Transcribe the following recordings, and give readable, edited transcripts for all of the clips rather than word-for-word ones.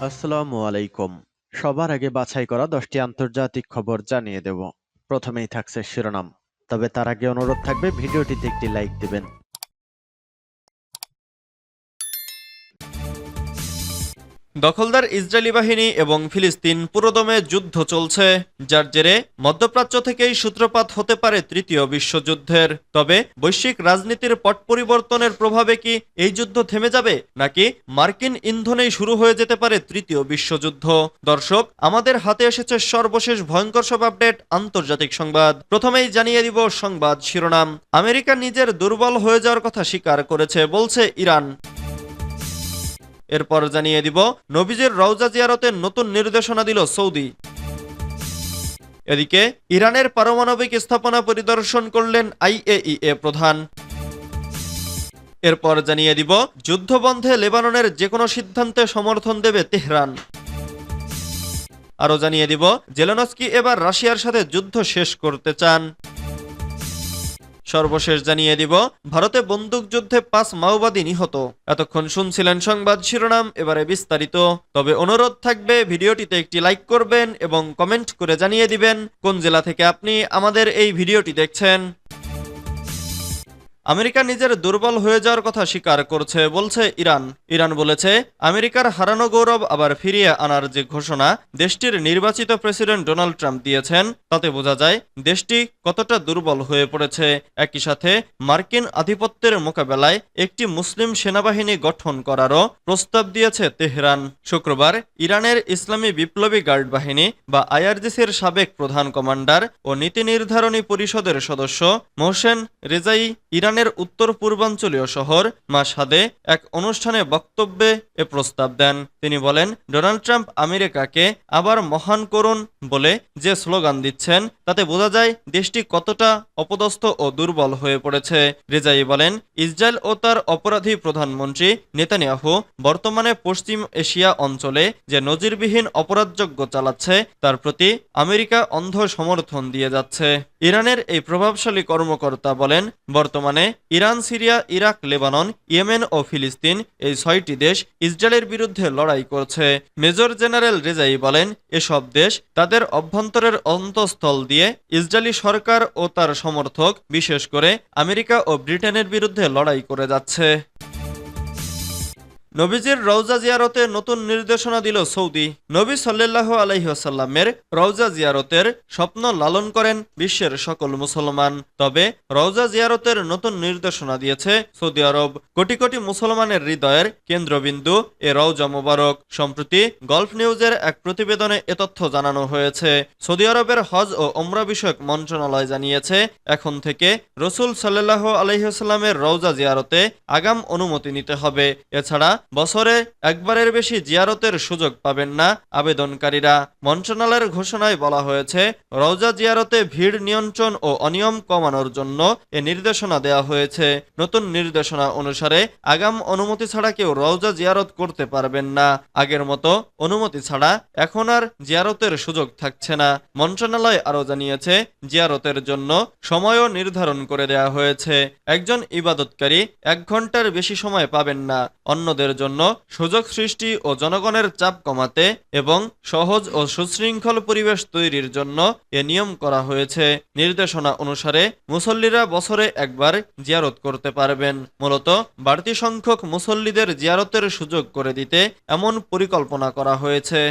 আসসালামু আলাইকুম। সবার আগে বাছাই করা 10টি আন্তর্জাতিক খবর জানিয়ে দেব। প্রথমেই থাকছে শিরোনাম। তবে তার আগে অনুরোধ থাকবে ভিডিওটিতে একটি লাইক দিবেন। দখলদার ইসরায়েলি বাহিনী এবং ফিলিস্তিন পুরোদমে যুদ্ধ চলছে, যার জেরে মধ্যপ্রাচ্য থেকেই সূত্রপাত হতে পারে তৃতীয় বিশ্বযুদ্ধের। তবে বৈশ্বিক রাজনীতির পট পরিবর্তনের প্রভাবে কি এই যুদ্ধ থেমে যাবে, নাকি মার্কিন ইন্ধনেই শুরু হয়ে যেতে পারে তৃতীয় বিশ্বযুদ্ধ? দর্শক, আমাদের হাতে এসেছে সর্বশেষ ভয়ঙ্কর সব আপডেট আন্তর্জাতিক সংবাদ। প্রথমেই জানিয়ে দিব সংবাদ শিরোনাম। আমেরিকা নিজের দুর্বল হয়ে যাওয়ার কথা স্বীকার করেছে, বলছে ইরান। এরপর জানিয়ে দিব নবীজির রওজা জিয়ারতের নতুন নির্দেশনা দিল সৌদি। এদিকে ইরানের পারমাণবিক স্থাপনা পরিদর্শন করলেন আইএইএ প্রধান। এরপর জানিয়ে দিব যুদ্ধবন্ধে লেবাননের যে কোনো সিদ্ধান্তে সমর্থন দেবে তেহরান। আরও জানিয়ে দিব জেলেনস্কি এবার রাশিয়ার সাথে যুদ্ধ শেষ করতে চান। সর্বশেষ জানিয়ে দিব ভারতে বন্দুকযুদ্ধে 5 মাওবাদী নিহত। এতক্ষণ শুনছিলেন সংবাদ শিরোনাম, এবারে বিস্তারিত। তবে অনুরোধ থাকবে ভিডিওটিতে একটি লাইক করবেন এবং কমেন্ট করে জানিয়ে দিবেন কোন জেলা থেকে আপনি আমাদের এই ভিডিওটি দেখছেন। আমেরিকা নিজের দুর্বল হয়ে যাওয়ার কথা স্বীকার করছে, বলছে ইরান। ইরান বলেছে আমেরিকার হারানো গৌরব আবার ফিরিয়ে আনার যে ঘোষণা দেশটির নির্বাচিত প্রেসিডেন্ট ডোনাল্ড ট্রাম্প দিয়েছেন, তাতে বোঝা যায় দেশটি কতটা দুর্বল হয়ে পড়েছে। একই সাথে মার্কিন আধিপত্যের মোকাবেলায় একটি মুসলিম সেনাবাহিনী গঠন করারও প্রস্তাব দিয়েছে তেহরান। শুক্রবার ইরানের ইসলামী বিপ্লবী গার্ড বাহিনী বা আইআরজিসির সাবেক প্রধান কমান্ডার ও নীতি নির্ধারণী পরিষদের সদস্য মোহসেন রেজাই ইরানের উত্তর পূর্বাঞ্চলীয় শহর মাশহাদে এক অনুষ্ঠানে বক্তব্যে এ প্রস্তাব দেন। তিনি বলেন, ডোনাল্ড ট্রাম্প আমেরিকাকে আবার মহান করুন বলে যে স্লোগান দিচ্ছেন, তাতে বোঝা যায় দেশটি কতটা অপদস্থ ও দুর্বল হয়ে পড়েছে। রেজাই বলেন, ইসরায়েল ও তার অপরাধী প্রধানমন্ত্রী নেতানিয়াহু বর্তমানে পশ্চিম এশিয়া অঞ্চলে যে নজিরবিহীন অপরাধযজ্ঞ চালাচ্ছে, তার প্রতি আমেরিকা অন্ধ সমর্থন দিয়ে যাচ্ছে। ইরানের এই প্রভাবশালী কর্মকর্তা বলেন, বর্তমানে Iran, Syria, Iraq, Lebanon, Yemen ও ফিলিস্তিন এই 6টি দেশ ইসরায়েলের বিরুদ্ধে লড়াই করছে। মেজর জেনারেল রেজাই বলেন, এসব দেশ তাদের অভ্যন্তরের অন্তঃস্থল দিয়ে ইসরায়েলি সরকার ও তার সমর্থক, বিশেষ করে আমেরিকা ও ব্রিটেনের বিরুদ্ধে লড়াই করে যাচ্ছে। নবীজির রওজা জিয়ারতে নতুন নির্দেশনা দিল সৌদি। নবী সাল্লাল্লাহু আলাইহি ওয়াসাল্লামের রওজা জিয়ারতের স্বপ্ন লালন করেন বিশ্বের সকল মুসলমান। তবে রওজা জিয়ারতের নতুন নির্দেশনা দিয়েছে সৌদি আরব। কোটি কোটি মুসলমানের হৃদয়ের কেন্দ্রবিন্দু এ রওজা মোবারক। সম্প্রতি গলফ নিউজের এক প্রতিবেদনে এ তথ্য জানানো হয়েছে। সৌদি আরবের হজ ও ওমরা বিষয়ক মন্ত্রণালয় জানিয়েছে, এখন থেকে রাসূল সাল্লাল্লাহু আলাইহি ওয়াসাল্লামের রওজা জিয়ারতে আগাম অনুমতি নিতে হবে। এছাড়া বছরে একবারের বেশি জিয়ারতের সুযোগ পাবেন না আবেদনকারীরা। মন্ত্রণালয়ের ঘোষণায় বলা হয়েছে, রওজা জিয়ারতে ভিড় নিয়ন্ত্রণ ও অনিয়ম কমানোর জন্য এ নির্দেশনা দেওয়া হয়েছে। নতুন নির্দেশনা অনুসারে আগাম অনুমতি ছাড়া কেউ রওজা জিয়ারত করতে পারবেন না। আগের মতো অনুমতি ছাড়া এখন আর জিয়ারতের সুযোগ থাকছে না। মন্ত্রণালয় আরও জানিয়েছে, জিয়ারতের জন্য সময়ও নির্ধারণ করে দেওয়া হয়েছে। একজন ইবাদতকারী 1 ঘন্টার বেশি সময় পাবেন না। অন্যদের জন্য সুযোগ সৃষ্টি ও জনগণের চাপ কমাতে এবং সহজ ও সুশৃঙ্খল পরিবেশ তৈরির জন্য এ নিয়ম করা হয়েছে। নির্দেশনা অনুসারে মুসল্লিরা বছরে একবার জিয়ারত করতে পারবেন। মূলত বাড়তি সংখ্যক মুসল্লিদের জিয়ারতের সুযোগ করে দিতে এমন পরিকল্পনা করা হয়েছে।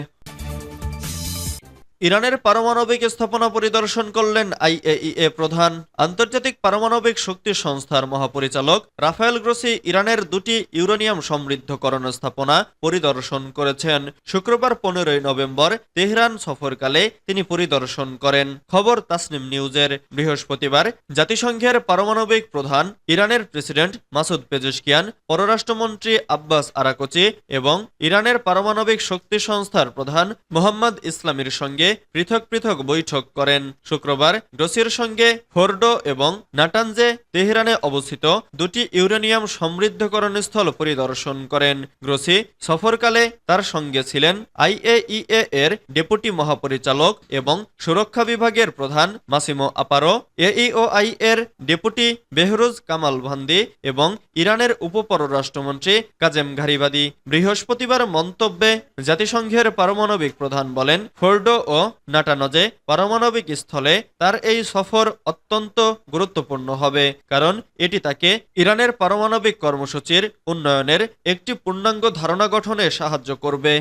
ইরানের পারমাণবিক স্থাপনা পরিদর্শন করলেন আইএইএ প্রধান। আন্তর্জাতিক পারমাণবিক শক্তি সংস্থার মহাপরিচালক রাফায়েল গ্রোসি ইরানের 2টি ইউরেনিয়াম সমৃদ্ধকরণ স্থাপনা পরিদর্শন করেছেন। শুক্রবার 15 নভেম্বর তেহরান সফরকালে তিনি পরিদর্শন করেন। খবর তাসনিম নিউজের। বৃহস্পতিবার জাতিসংঘের পারমাণবিক প্রধান, ইরানের প্রেসিডেন্ট মাসুদ পেজেশকিয়ান, পররাষ্ট্রমন্ত্রী আব্বাস আরাকচি এবং ইরানের পারমাণবিক শক্তি সংস্থার প্রধান মোহাম্মদ ইসলামির সঙ্গে পৃথক পৃথক বৈঠক করেন। শুক্রবার গ্রোসির সঙ্গে ফোর্ডো এবং নাটানজে তেহরানে অবস্থিত দুটি ইউরেনিয়াম সমৃদ্ধকরণ স্থল পরিদর্শন করেন। গ্রোসি সফরকালে তার সঙ্গে ছিলেন IAEA এর ডেপুটি মহাপরিচালক এবং সুরক্ষা বিভাগের প্রধান মাসিমো আপারো, AEOI এর ডেপুটি বেহরুজ কামাল ভান্দি এবং ইরানের উপপররাষ্ট্রমন্ত্রী কাজেম ঘারিবাদি। বৃহস্পতিবার মন্তব্যে জাতিসংঘের পারমাণবিক প্রধান বলেন, ফোর্ডো ও নাটানজে পারমাণবিক স্থলে তার এই সফর অত্যন্ত গুরুত্বপূর্ণ হবে, কারণ এটি তাকে ইরানের পারমাণবিক কর্মসূচির উন্নয়নের একটি পূর্ণাঙ্গ ধারণা গঠনে সাহায্য করবে।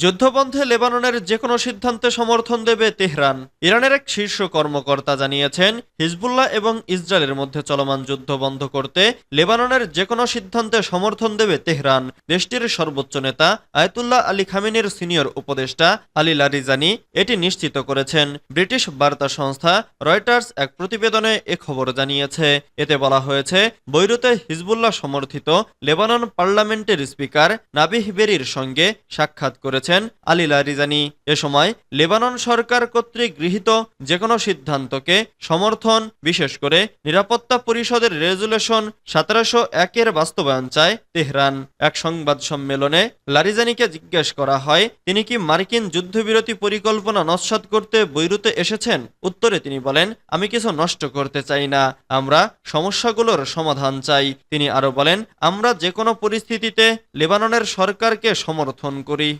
যুদ্ধবন্ধে লেবাননের যে কোনো সিদ্ধান্তে সমর্থন দেবে তেহরান। ইরানের এক শীর্ষ কর্মকর্তা জানিয়েছেন, হিজবুল্লাহ এবং ইসরায়েলের মধ্যে চলমান যুদ্ধ বন্ধ করতে লেবাননের যে কোনো সিদ্ধান্তে সমর্থন দেবে তেহরান। দেশটির সর্বোচ্চ নেতা আয়াতুল্লাহ আলী খামেনির সিনিয়র উপদেষ্টা আলী লারিজানি এটি নিশ্চিত করেছেন। ব্রিটিশ বার্তা সংস্থা রয়টার্স এক প্রতিবেদনে এ খবর জানিয়েছে। এতে বলা হয়েছে, বৈরুতে হিজবুল্লাহ সমর্থিত লেবানন পার্লামেন্টের স্পিকার নাবিহ বেরির সঙ্গে সাক্ষাৎ করেছেন আলী লারিজানি। এ সময় লেবানন সরকার কর্তৃক গৃহীত যে কোনো সিদ্ধান্তকে সমর্থন, বিশেষ করে নিরাপত্তা পরিষদের রেজুলেশন 1701 বাস্তবায়ন চায় তেহরান। এক সংবাদ সম্মেলনে লারিজানিকে জিজ্ঞেস করা হয়, তিনি কি মার্কিন যুদ্ধবিরতি পরিকল্পনা নস্যাৎ করতে বৈরুতে এসেছেন? উত্তরে তিনি বলেন, আমি কিছু নষ্ট করতে চাই না, আমরা সমস্যাগুলোর সমাধান চাই। তিনি আরো বলেন, আমরা যে কোনো পরিস্থিতিতে লেবাননের সরকারকে সমর্থন করি।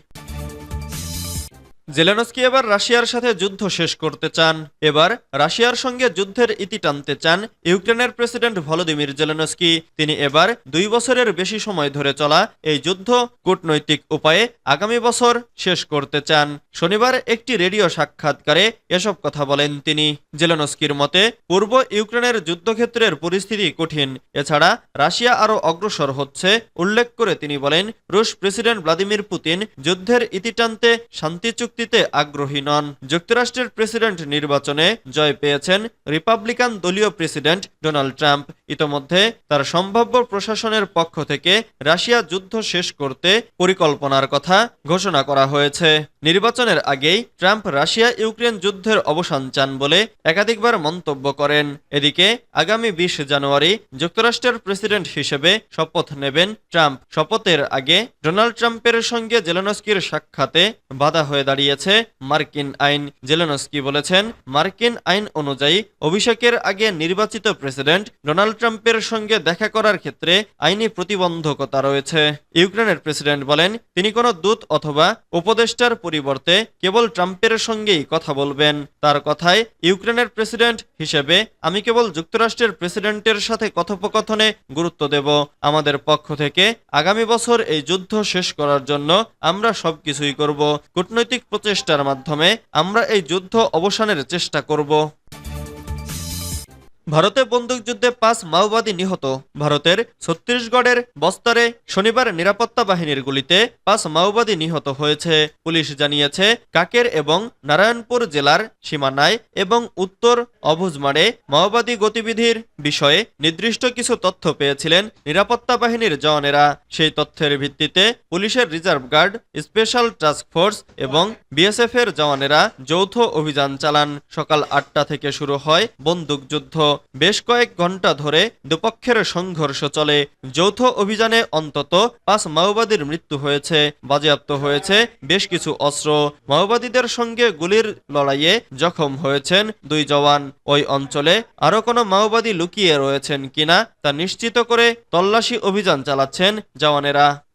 জেলেনস্কি এবার রাশিয়ার সাথে যুদ্ধ শেষ করতে চান। এবার রাশিয়ার সঙ্গে যুদ্ধের ইতি টানতে চান ইউক্রেনের প্রেসিডেন্ট ভলোদিমির জেলেনস্কি। তিনি এবার 2 বছরের বেশি সময় ধরে চলা এই যুদ্ধ কূটনৈতিক উপায়ে আগামী বছর শেষ করতে চান। শনিবার একটি রেডিও সাক্ষাৎকারে এসব কথা বলেন তিনি। জেলেনস্কির মতে, পূর্ব ইউক্রেনের যুদ্ধক্ষেত্রের পরিস্থিতি কঠিন, এছাড়া রাশিয়া আরও অগ্রসর হচ্ছে উল্লেখ করে তিনি বলেন, রুশ প্রেসিডেন্ট ভ্লাদিমির পুতিন যুদ্ধের ইতি টানতে শান্তি চুক্তিতে আগ্রহী নন। যুক্তরাষ্ট্রের প্রেসিডেন্ট নির্বাচনে জয় পেয়েছেন রিপাবলিকান দলীয় প্রেসিডেন্ট ডোনাল্ড ট্রাম্প। ইতোমধ্যে তার সম্ভাব্য প্রশাসনের পক্ষ থেকে রাশিয়া যুদ্ধ শেষ করতে পরিকল্পনার কথা ঘোষণা করা হয়েছে। নির্বাচনের আগেই ট্রাম্প রাশিয়া ইউক্রেন যুদ্ধের অবসান চান বলে একাধিকবার মন্তব্য করেন। এদিকে আগামী 20 জানুয়ারি যুক্তরাষ্ট্রের প্রেসিডেন্ট হিসেবে শপথ নেবেন ট্রাম্প। শপথের আগে ডোনাল্ড ট্রাম্পের সঙ্গে জেলেনস্কির সাক্ষাতে বাধা হয়ে দাঁড়িয়েছে মার্কিন আইন। জেলেনস্কি বলেছেন, মার্কিন আইন অনুযায়ী অভিষেকের আগে নির্বাচিত প্রেসিডেন্ট ডোনাল্ড ট্রাম্পের সঙ্গে দেখা করার ক্ষেত্রে আইনি প্রতিবন্ধকতা রয়েছে। ইউক্রেনের প্রেসিডেন্ট বলেন, তিনি কোনো দূত অথবা উপদেষ্টার পরিবর্তে কেবল ট্রাম্পের সঙ্গেই কথা বলবেন। তার কথায়, ইউক্রেনের প্রেসিডেন্ট হিসেবে আমি কেবল যুক্তরাষ্ট্রের প্রেসিডেন্টের সাথে কথোপকথনে গুরুত্ব দেব। আমাদের পক্ষ থেকে আগামী বছর এই যুদ্ধ শেষ করার জন্য আমরা সবকিছুই করব। কূটনৈতিক প্রচেষ্টার মাধ্যমে আমরা এই যুদ্ধ অবসানের চেষ্টা করব। ভারতে বন্দুকযুদ্ধে 5 মাওবাদী নিহত। ভারতের ছত্তিশগড়ের বস্তারে শনিবার নিরাপত্তা বাহিনীর গুলিতে 5 মাওবাদী নিহত হয়েছে। পুলিশ জানিয়েছে, কাকের এবং নারায়ণপুর জেলার সীমানায় এবং উত্তর অভুজমারে মাওবাদী গতিবিধির বিষয়ে নির্দিষ্ট কিছু তথ্য পেয়েছিলেন নিরাপত্তা বাহিনীর জওয়ানেরা। সেই তথ্যের ভিত্তিতে পুলিশের reserve guard, special task force এবং বিএসএফ এর জওয়ানেরা যৌথ অভিযান চালান। সকাল 8টা থেকে শুরু হয় বন্দুকযুদ্ধ। বেশ কয়েক ঘন্টা ধরে দুপক্ষের সংঘর্ষ চলে। যৌথ অভিযানে অন্তত 5 মাওবাদীর মৃত্যু হয়েছে। বাজেয়াপ্ত হয়েছে বেশ কিছু অস্ত্র। মাওবাদীদের সঙ্গে গুলির লড়াইয়ে জখম হয়েছেন 2 জওয়ান। ওই অঞ্চলে আরো কোনো মাওবাদী লুকিয়ে রয়েছেন কিনা তা নিশ্চিত করে তল্লাশি অভিযান চালাচ্ছেন জওয়ানেরা।